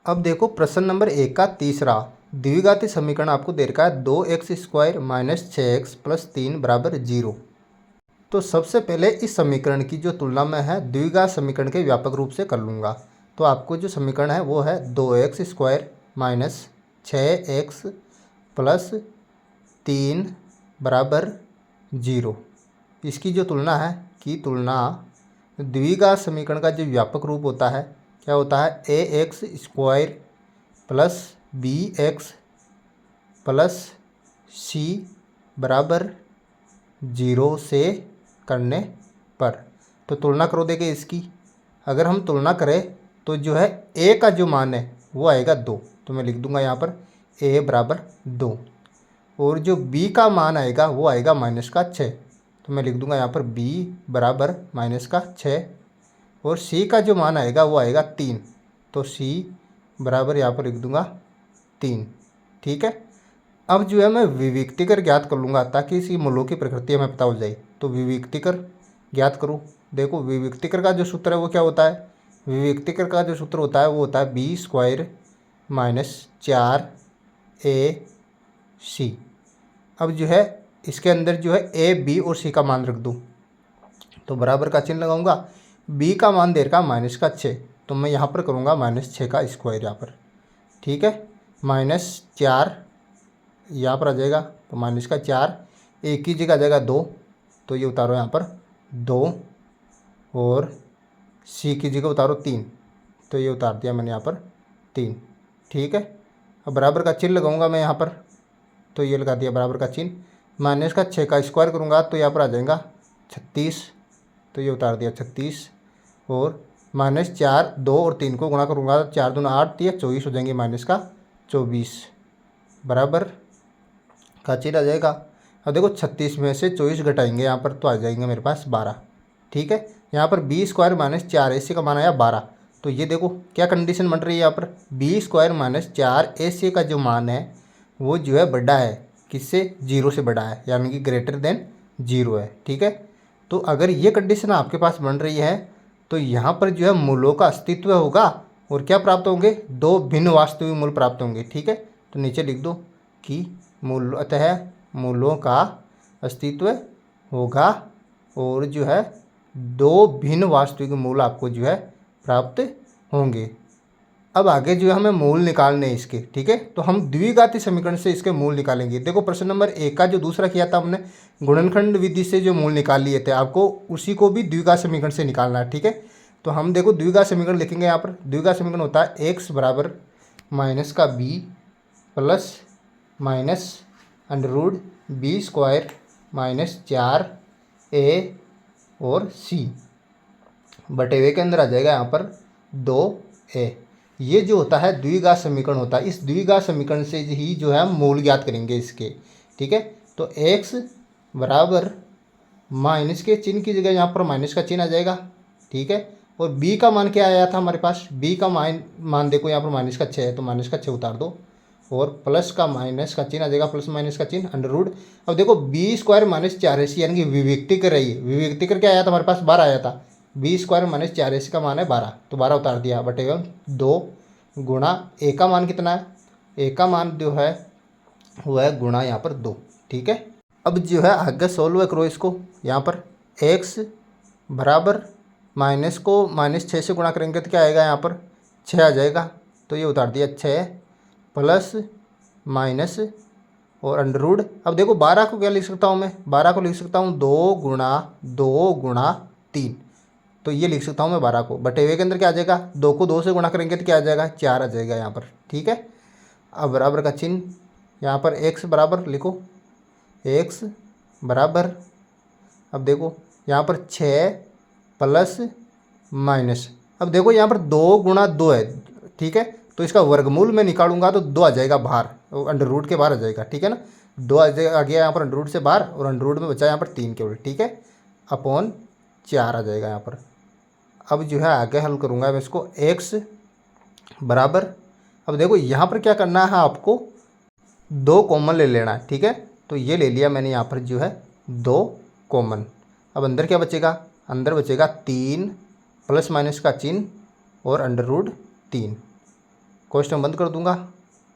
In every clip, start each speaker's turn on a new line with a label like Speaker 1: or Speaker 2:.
Speaker 1: अब देखो प्रश्न नंबर 1 का तीसरा द्विघाती समीकरण आपको दे रखा है 2x² माइनस 6x प्लस 3 बराबर 0। तो सबसे पहले इस समीकरण की जो तुलना में है द्विघात समीकरण के व्यापक रूप से कर लूँगा। तो आपको जो समीकरण है वो है 2x² माइनस 6x प्लस 3 बराबर 0। इसकी जो तुलना है की तुलना द्विघात समीकरण का जो व्यापक रूप होता है क्या होता है ax² plus bx plus c बराबर 0 से करने पर। तो तुलना करो देखिए इसकी, अगर हम तुलना करें तो जो है a का जो मान है वो आएगा 2, तो मैं लिख दूंगा यहाँ पर a बराबर 2। और जो b का मान आएगा वो आएगा -6, तो मैं लिख दूंगा यहाँ पर b बराबर -6। और c का जो मान आएगा वो आएगा 3, तो c बराबर यहाँ पर लिख दूंगा 3। ठीक है। अब जो है मैं विविक्तिकर ज्ञात कर लूँगा ताकि इसकी मूलों की प्रकृति हमें पता हो जाए। तो विविक्तिकर ज्ञात करूँ। देखो विविक्तिकर का जो सूत्र है वो क्या होता है, विविक्तिकर का जो सूत्र होता है वो होता है b² माइनस 4ac। अब जो है इसके अंदर जो है a b और c का मान रख दूँ, तो बराबर का चिन्ह लगाऊंगा। b का मान दे रखा -6, तो मैं यहाँ पर करूँगा -6 का स्क्वायर यहाँ पर। ठीक है। -4 यहाँ पर आ जाएगा, तो -4 एक की जगह आ जाएगा 2, तो ये उतारो यहाँ पर 2, और c की जगह उतारो 3, तो ये उतार दिया मैंने यहाँ पर 3। ठीक है। अब बराबर का चिन्ह लगाऊंगा मैं यहाँ पर, तो ये लगा दिया बराबर का चिन्ह। -6 का स्क्वायर करूँगा तो यहाँ पर आ जाएगा 36, तो ये उतार दिया 36। और -4 2 और 3 को गुणा करूँगा, 4 दूना 8 या 24 हो जाएंगे -24 बराबर का चिन्ह आ जाएगा। अब देखो 36 में से 24 घटाएंगे यहाँ पर, तो आ जाएंगे मेरे पास 12। ठीक है। यहाँ पर b² माइनस 4ac का मान आया 12। तो ये देखो क्या कंडीशन बन रही है यहाँ पर, b² माइनस 4ac का जो मान है वो जो है बड़ा है किससे, 0 से बड़ा है, यानी कि ग्रेटर देन 0 है। ठीक है। तो अगर ये कंडीशन आपके पास बन रही है तो यहाँ पर जो है मूलों का अस्तित्व होगा, और क्या प्राप्त होंगे, 2 भिन्न वास्तविक मूल प्राप्त होंगे। ठीक है। तो नीचे लिख दो कि मूलतः मूलों का अस्तित्व होगा और जो है 2 भिन्न वास्तविक मूल आपको जो है प्राप्त होंगे। अब आगे जो है हमें मूल निकालने हैं इसके। ठीक है। तो हम द्विघाती समीकरण से इसके मूल निकालेंगे। देखो प्रश्न नंबर 1 का जो दूसरा किया था हमने गुणनखंड विधि से जो मूल निकाल लिए थे, आपको उसी को भी द्विघात समीकरण से निकालना है। ठीक है। तो हम देखो द्विघात समीकरण लिखेंगे यहाँ पर। द्विघात समीकरण होता है x बराबर माइनस का b plus minus under root b² minus 4a और c बटे हुए के अंदर आ जाएगा यहाँ पर 2a। ये जो होता है द्विघात समीकरण होता है। इस द्विघात समीकरण से ही जो है हम मूल ज्ञात करेंगे इसके। ठीक है। तो x बराबर माइनस के चिन्ह की जगह यहाँ पर माइनस का चिन्ह आ जाएगा। ठीक है। और b का मान क्या आया था हमारे पास, b का मान देखो यहाँ पर -6 है, तो -6 उतार दो, और प्लस का माइनस का चिन्ह आ जाएगा, प्लस माइनस का चिन्ह अंडररूट। अब देखो b² माइनस 4ac यानी कि विविक्तिकर है। ये विविक्तिकर क्या आया था हमारे पास, 12 आया था। b² माइनस 4ac का मान है 12, तो 12 उतार दिया बटे 2 गुणा a का मान कितना है, a का मान जो है वो है गुणा यहाँ पर 2। ठीक है। अब जो है आगे सोल्व करो इसको। यहाँ पर x बराबर माइनस को -6 से गुणा करेंगे तो क्या आएगा, यहाँ पर 6 आ जाएगा, तो ये उतार दिया 6 प्लस माइनस और अंडररूट। अब देखो 12 को क्या लिख सकता हूँ मैं, 12 को लिख सकता हूँ 2 गुणा 3, तो ये लिख सकता हूँ मैं 12 को। बटे हुए के अंदर क्या आ जाएगा, 2 को 2 से गुणा करेंगे तो क्या आ जाएगा, 4 आ जाएगा यहाँ पर। ठीक है। अब बराबर का चिन्ह यहाँ पर x बराबर लिखो, x बराबर, अब देखो यहाँ पर 6 प्लस माइनस, अब देखो यहाँ पर 2 गुणा 2 है। ठीक है। तो इसका वर्गमूल में निकालूंगा तो 2 आ जाएगा बाहर, अंडररूट के बाहर आ जाएगा। ठीक है ना, 2 आ गया यहाँ पर अंडररूट से बाहर, और अंडररूट में बचा यहाँ पर 3 केवल। ठीक है। अपॉन 4 आ जाएगा यहाँ पर। अब जो है आगे हल करूँगा मैं इसको, x बराबर, अब देखो यहाँ पर क्या करना है आपको, 2 कॉमन ले लेना है। ठीक है। तो ये ले लिया मैंने यहाँ पर जो है 2 कॉमन। अब अंदर क्या बचेगा, अंदर बचेगा 3 प्लस माइनस का चिन्ह और अंडररूट 3। क्वेश्चन बंद कर दूंगा,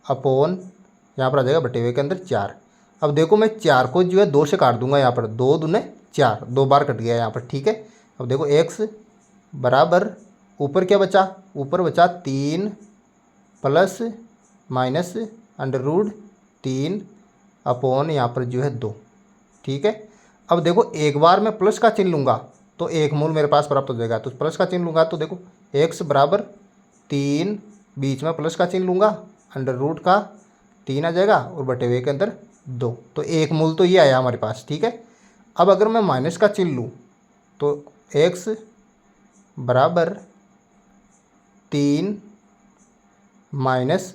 Speaker 1: अपॉन यहाँ पर आ जाएगा बटे हुए के अंदर 4। अब देखो मैं 4 को जो है 2 से काट दूंगा, यहाँ पर 2 दूने 4, 2 बार कट गया यहाँ पर, ठीक है। अब देखो x बराबर ऊपर क्या बचा, ऊपर बचा 3 plus minus under root 3 upon यहाँ पर जो है 2, ठीक है। अब देखो एक बार मैं प्लस का चिन्ह लूँगा तो एक मूल मेरे पास प्राप्त हो जाएगा, तो प्लस का चिन्ह लूँगा तो देखो x बराबर 3, बीच में प्लस का चिन्ह लूँगा, अंडर रूट का 3 आ जाएगा और बटे हुए के अंदर 2, तो एक मूल तो ये आया हमारे पास, ठीक है। अब अगर मैं माइनस का चिन्ह लूँ तो x बराबर 3 माइनस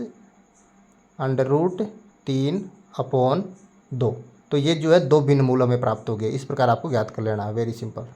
Speaker 1: अंडर रूट 3 अपॉन 2, तो ये जो है 2 भिन्न मूल हमें प्राप्त हो गए। इस प्रकार आपको ज्ञात कर लेना है, वेरी सिंपल।